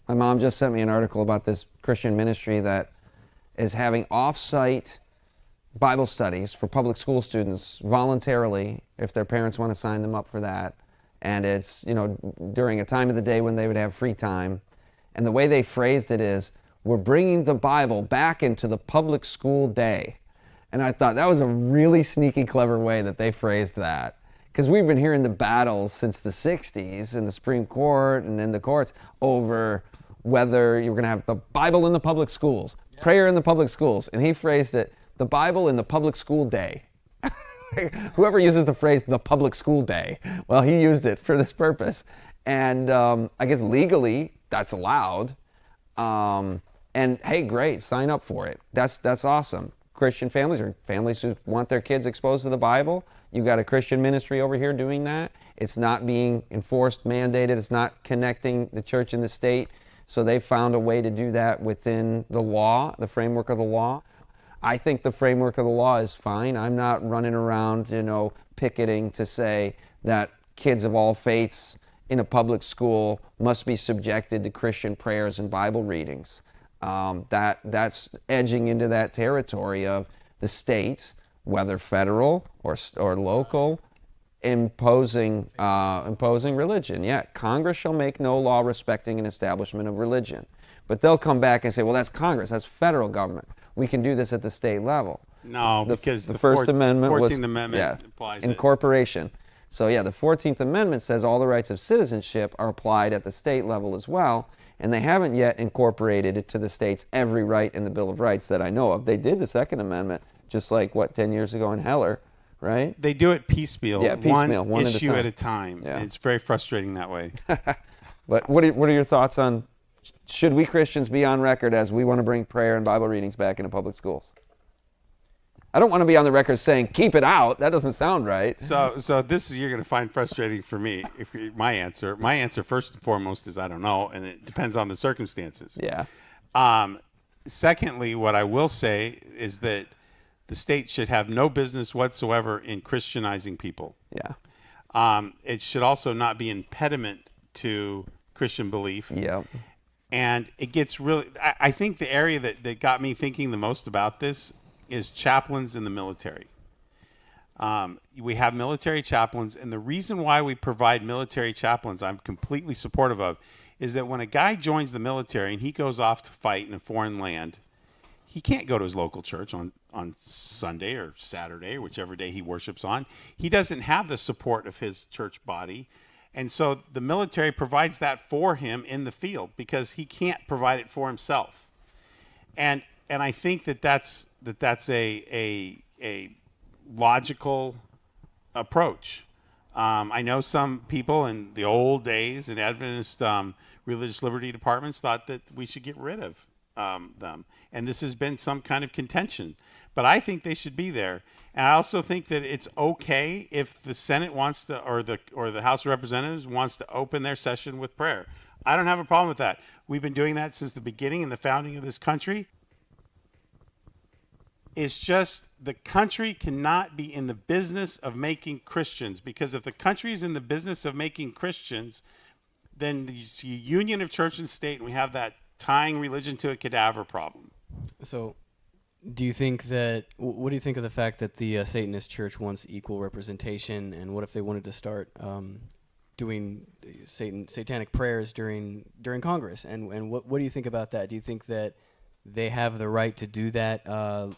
My mom just sent me an article about this Christian ministry that is having off-site Bible studies for public school students voluntarily if their parents want to sign them up for that. And it's, during a time of the day when they would have free time. And the way they phrased it is, we're bringing the Bible back into the public school day. And I thought that was a really sneaky, clever way that they phrased that. Because we've been hearing the battles since the 60s in the Supreme Court and in the courts over whether you were going to have the Bible in the public schools, prayer in the public schools. And he phrased it, the Bible in the public school day. Whoever uses the phrase, the public school day, well, he used it for this purpose. And I guess legally, that's allowed. And hey, great, sign up for it. That's awesome. Christian families or families who want their kids exposed to the Bible, you got a Christian ministry over here doing that. It's not being enforced, mandated. It's not connecting the church and the state. So they found a way to do that within the law, the framework of the law. I think the framework of the law is fine. I'm not running around, picketing to say that kids of all faiths in a public school must be subjected to Christian prayers and Bible readings. That's edging into that territory of the state, whether federal or local, imposing religion. Yeah, Congress shall make no law respecting an establishment of religion. But they'll come back and say, well, that's Congress, that's federal government. We can do this at the state level. No, because the First Amendment 14th Amendment applies incorporation. So yeah, the 14th Amendment says all the rights of citizenship are applied at the state level as well, and they haven't yet incorporated it to the states every right in the Bill of Rights that I know of. They did the Second Amendment just like, 10 years ago in Heller, right? They do it piecemeal. Yeah, piecemeal, one issue at a time. Yeah. And it's very frustrating that way. But what are your thoughts on, should we Christians be on record as we want to bring prayer and Bible readings back into public schools? I don't want to be on the record saying, keep it out. That doesn't sound right. So this is, you're going to find frustrating for me. My answer first and foremost is I don't know, and it depends on the circumstances. Yeah. Secondly, what I will say is that the state should have no business whatsoever in Christianizing people. Yeah. It should also not be impediment to Christian belief. Yeah. And it gets really, I think the area that got me thinking the most about this is chaplains in the military. We have military chaplains, and the reason why we provide military chaplains, I'm completely supportive of, is that when a guy joins the military and he goes off to fight in a foreign land, he can't go to his local church on Sunday or Saturday or whichever day he worships on. He doesn't have the support of his church body. And so the military provides that for him in the field because he can't provide it for himself. And I think that's a logical approach. I know some people in the old days in Adventist religious liberty departments thought that we should get rid of them. And this has been some kind of contention. But I think they should be there. And I also think that it's okay if the Senate wants to, or the House of Representatives wants to open their session with prayer. I don't have a problem with that. We've been doing that since the beginning and the founding of this country. It's just the country cannot be in the business of making Christians, because if the country is in the business of making Christians, then the union of church and state, and we have that tying religion to a cadaver problem. So what do you think of the fact that the Satanist church wants equal representation, and what if they wanted to start doing satanic prayers during Congress? And what do you think about that? Do you think that they have the right to do that,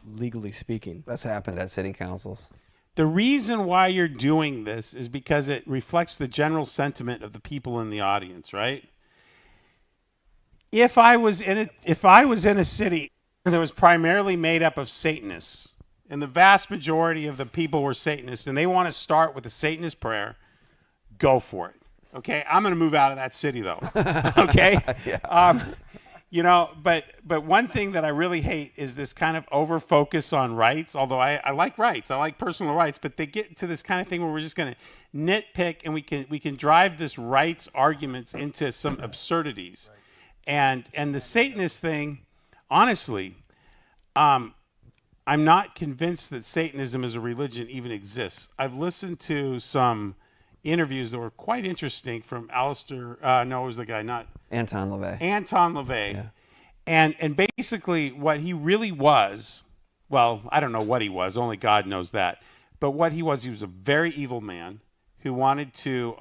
legally speaking? That's happened at city councils. The reason why you're doing this is because it reflects the general sentiment of the people in the audience, right? If I was in a city that was primarily made up of Satanists, and the vast majority of the people were Satanists, and they want to start with a Satanist prayer, go for it. Okay, I'm going to move out of that city though. Okay. Yeah. But one thing that I really hate is this kind of over focus on rights, although I like rights, I like personal rights, but they get to this kind of thing where we're just going to nitpick, and we can drive this rights arguments into some absurdities. Right. And the Satanist thing, honestly, I'm not convinced that Satanism as a religion even exists. I've listened to some interviews that were quite interesting from Alistair. No, it was the guy, not Anton LaVey. Anton LaVey. Yeah. And basically what he really was, well, I don't know what he was, only God knows that. But what he was a very evil man who wanted to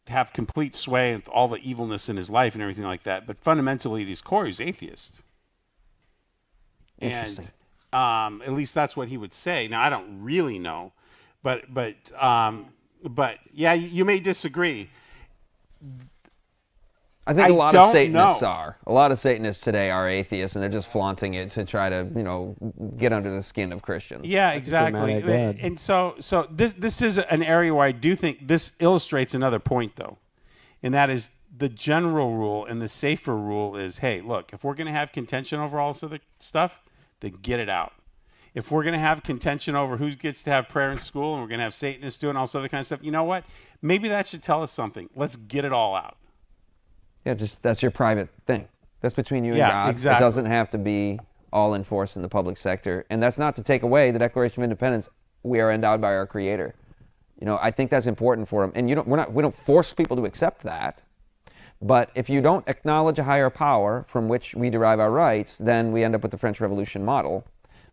have complete sway with all the evilness in his life and everything like that. But fundamentally, at his core, he was atheist. Interesting. And at least that's what he would say. Now, I don't really know, but yeah, you may disagree. I think I a lot don't of Satanists know. are. A lot of Satanists today are atheists, and they're just flaunting it to try to, get under the skin of Christians. Yeah, think they're mad exactly. at God. And so this is an area where I do think this illustrates another point, though, and that is the general rule and the safer rule is, hey, look, if we're going to have contention over all this other stuff, then get it out. If we're going to have contention over who gets to have prayer in school and we're going to have Satanists doing all this other kind of stuff, you know what? Maybe that should tell us something. Let's get it all out. Yeah, just that's your private thing. That's between you and Yeah, God. exactly. It doesn't have to be all enforced in the public sector. And that's not to take away the Declaration of Independence. We are endowed by our Creator. I think that's important for them. And we don't force people to accept that. But if you don't acknowledge a higher power from which we derive our rights, then we end up with the French Revolution model.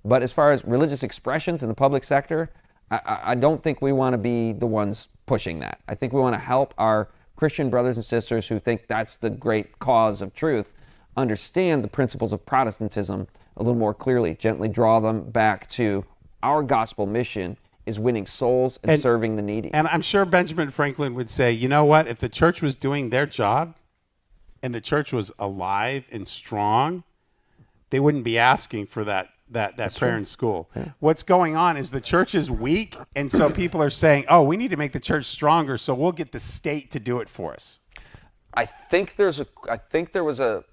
But as far as religious expressions in the public sector, I don't think we want to be the ones pushing that. I think we want to help our Christian brothers and sisters who think that's the great cause of truth understand the principles of Protestantism a little more clearly, gently draw them back to our gospel mission is winning souls and serving the needy. And I'm sure Benjamin Franklin would say, you know what? If the church was doing their job and the church was alive and strong, they wouldn't be asking for that prayer in school. Yeah. What's going on is the church is weak, and so people are saying, oh, we need to make the church stronger, so we'll get the state to do it for us. I think there was a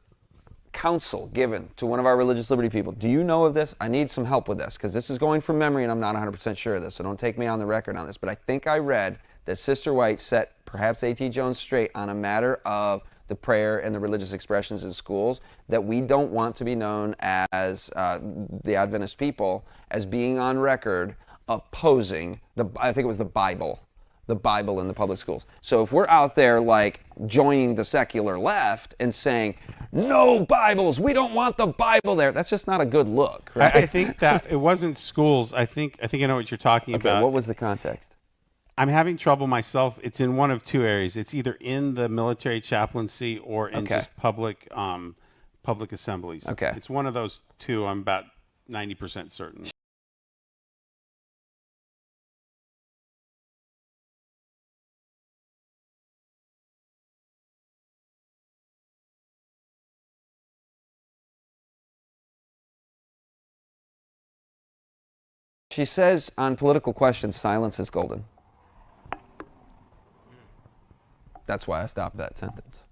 counsel given to one of our religious liberty people. Do you know of this? I need some help with this, because this is going from memory, and I'm not 100% sure of this, so don't take me on the record on this. But I think I read that Sister White set perhaps A.T. Jones straight on a matter of the prayer and the religious expressions in schools, that we don't want to be known as the Adventist people as being on record opposing I think it was the Bible in the public schools. So if we're out there like joining the secular left and saying, no Bibles, we don't want the Bible there, that's just not a good look, right? I think that it wasn't schools. I think I know what you're talking about. What was the context? I'm having trouble myself. It's in one of two areas. It's either in the military chaplaincy or in just public assemblies. Okay. It's one of those two. I'm about 90% certain. She says on political questions, silence is golden. That's why I stopped that sentence.